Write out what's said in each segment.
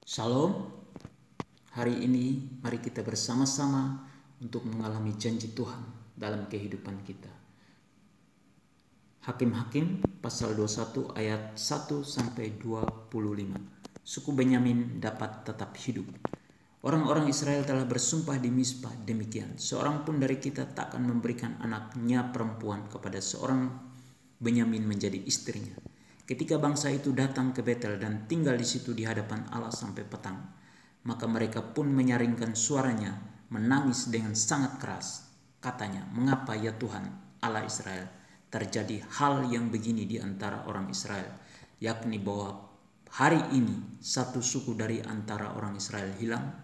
Shalom, hari ini mari kita bersama-sama untuk mengalami janji Tuhan dalam kehidupan kita. Hakim-Hakim pasal 21 ayat 1 sampai 25. Suku Benyamin dapat tetap hidup. Orang-orang Israel telah bersumpah di Mizpah demikian, seorang pun dari kita tak akan memberikan anaknya perempuan kepada seorang Benyamin menjadi istrinya. Ketika bangsa itu datang ke Betel dan tinggal di situ di hadapan Allah sampai petang, maka mereka pun menyaringkan suaranya, menangis dengan sangat keras. Katanya, "Mengapa ya Tuhan Allah Israel terjadi hal yang begini di antara orang Israel, yakni bahwa hari ini satu suku dari antara orang Israel hilang?"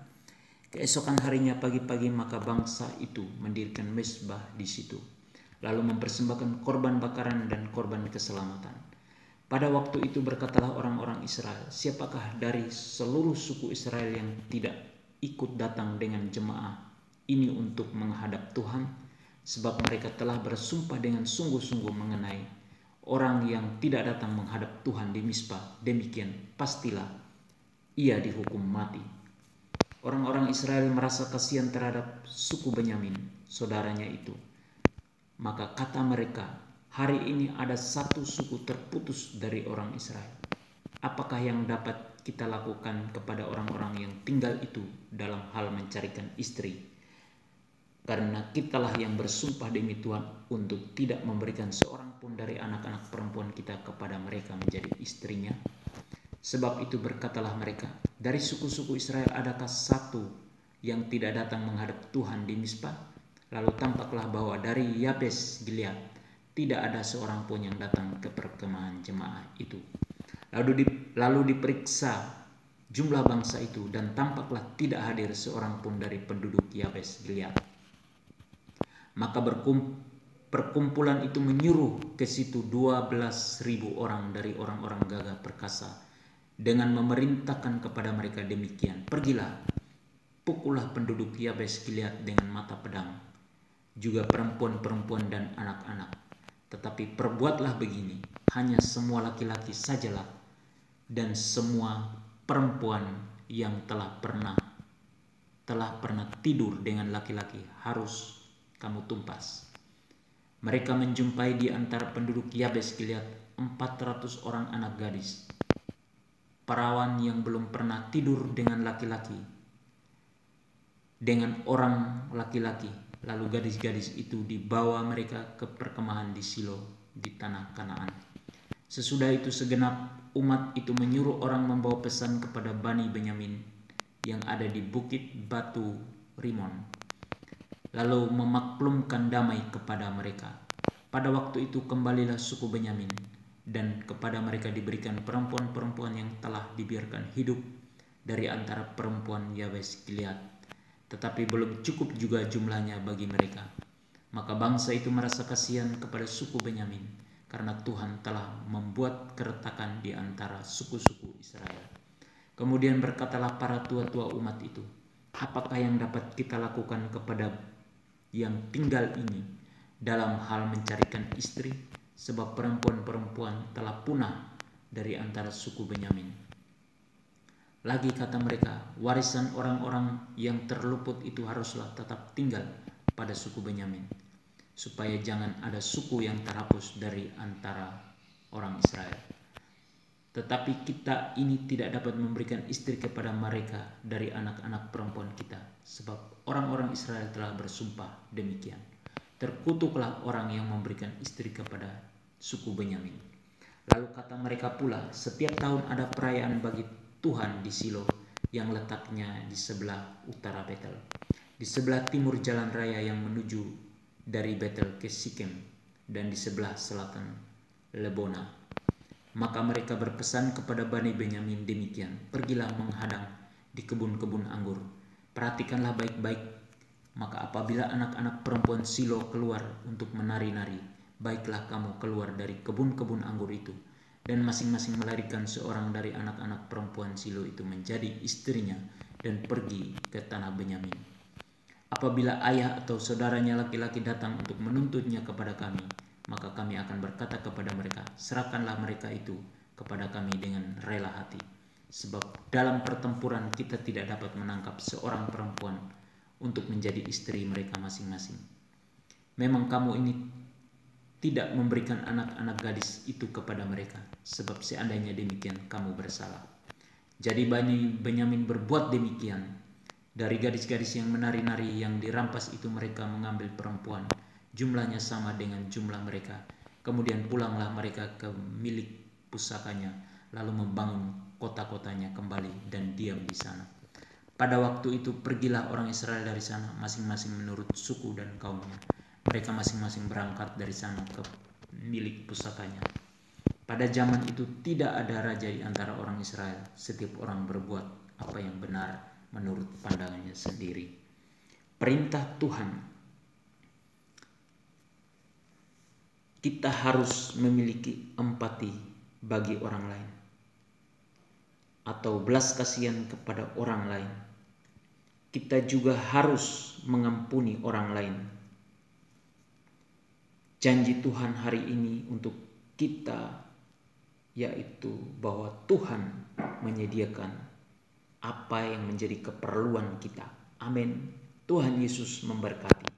Keesokan harinya pagi-pagi maka bangsa itu mendirikan mezbah di situ, lalu mempersembahkan korban bakaran dan korban keselamatan. Pada waktu itu berkatalah orang-orang Israel, "Siapakah dari seluruh suku Israel yang tidak ikut datang dengan jemaah ini untuk menghadap Tuhan? Sebab mereka telah bersumpah dengan sungguh-sungguh mengenai orang yang tidak datang menghadap Tuhan di Mizpah. Demikian pastilah ia dihukum mati." Orang-orang Israel merasa kasihan terhadap suku Benyamin, saudaranya itu. Maka kata mereka, "Hari ini ada satu suku terputus dari orang Israel. Apakah yang dapat kita lakukan kepada orang-orang yang tinggal itu dalam hal mencarikan istri? Karena kitalah yang bersumpah demi Tuhan untuk tidak memberikan seorang pun dari anak-anak perempuan kita kepada mereka menjadi istrinya." Sebab itu berkatalah mereka, "Dari suku-suku Israel adakah satu yang tidak datang menghadap Tuhan di Mizpah?" Lalu tampaklah bahwa dari Yabes Gilead tidak ada seorang pun yang datang ke perkemahan jemaah itu. Lalu diperiksa jumlah bangsa itu, dan tampaklah tidak hadir seorang pun dari penduduk Yabes Gilead. Maka perkumpulan itu menyuruh ke situ 12.000 orang dari orang-orang gagah perkasa, dengan memerintahkan kepada mereka demikian, "Pergilah, pukullah penduduk Yabes Gilead dengan mata pedang, juga perempuan-perempuan dan anak-anak. Tetapi perbuatlah begini, hanya semua laki-laki sajalah, dan semua perempuan yang telah pernah tidur dengan laki-laki harus kamu tumpas." Mereka menjumpai di antara penduduk Yabes Gilead 400 orang anak gadis, perawan yang belum pernah tidur dengan orang laki-laki. Lalu gadis-gadis itu dibawa mereka ke perkemahan di Silo di tanah Kanaan. Sesudah itu segenap umat itu menyuruh orang membawa pesan kepada Bani Benyamin yang ada di bukit batu Rimon, lalu memaklumkan damai kepada mereka. Pada waktu itu kembalilah suku Benyamin, dan kepada mereka diberikan perempuan-perempuan yang telah dibiarkan hidup dari antara perempuan Yabes Gilead, tetapi belum cukup juga jumlahnya bagi mereka. Maka bangsa itu merasa kasihan kepada suku Benyamin, karena Tuhan telah membuat keretakan di antara suku-suku Israel. Kemudian berkatalah para tua-tua umat itu, "Apakah yang dapat kita lakukan kepada yang tinggal ini dalam hal mencarikan istri? Sebab perempuan-perempuan telah punah dari antara suku Benyamin." Lagi kata mereka, "Warisan orang-orang yang terluput itu haruslah tetap tinggal pada suku Benyamin, supaya jangan ada suku yang terhapus dari antara orang Israel. Tetapi kita ini tidak dapat memberikan istri kepada mereka dari anak-anak perempuan kita, sebab orang-orang Israel telah bersumpah demikian. Terkutuklah orang yang memberikan istri kepada suku Benyamin." Lalu kata mereka pula, "Setiap tahun ada perayaan bagi Tuhan di Silo, yang letaknya di sebelah utara Betel, di sebelah timur jalan raya yang menuju dari Betel ke Sikem, dan di sebelah selatan Lebona." Maka mereka berpesan kepada Bani Benyamin demikian, "Pergilah menghadang di kebun-kebun anggur. Perhatikanlah baik-baik. Maka apabila anak-anak perempuan Silo keluar untuk menari-nari, baiklah kamu keluar dari kebun-kebun anggur itu, dan masing-masing melarikan seorang dari anak-anak perempuan Silo itu menjadi istrinya, dan pergi ke tanah Benyamin. Apabila ayah atau saudaranya laki-laki datang untuk menuntutnya kepada kami, maka kami akan berkata kepada mereka, serahkanlah mereka itu kepada kami dengan rela hati. Sebab dalam pertempuran kita tidak dapat menangkap seorang perempuan untuk menjadi istri mereka masing-masing. Memang kamu ini tidak memberikan anak-anak gadis itu kepada mereka, sebab seandainya demikian kamu bersalah. Jadi Bani Benyamin berbuat demikian. Dari gadis-gadis yang menari-nari yang dirampas itu mereka mengambil perempuan, jumlahnya sama dengan jumlah mereka. Kemudian pulanglah mereka ke milik pusakanya, lalu membangun kota-kotanya kembali dan diam di sana. Pada waktu itu pergilah orang Israel dari sana, masing-masing menurut suku dan kaumnya. Mereka masing-masing berangkat dari sana ke milik pusakanya. Pada zaman itu tidak ada raja di antara orang Israel. Setiap orang berbuat apa yang benar menurut pandangannya sendiri. Perintah Tuhan. Kita harus memiliki empati bagi orang lain, atau belas kasihan kepada orang lain. Kita juga harus mengampuni orang lain. Janji Tuhan hari ini untuk kita yaitu bahwa Tuhan menyediakan apa yang menjadi keperluan kita. Amin. Tuhan Yesus memberkati.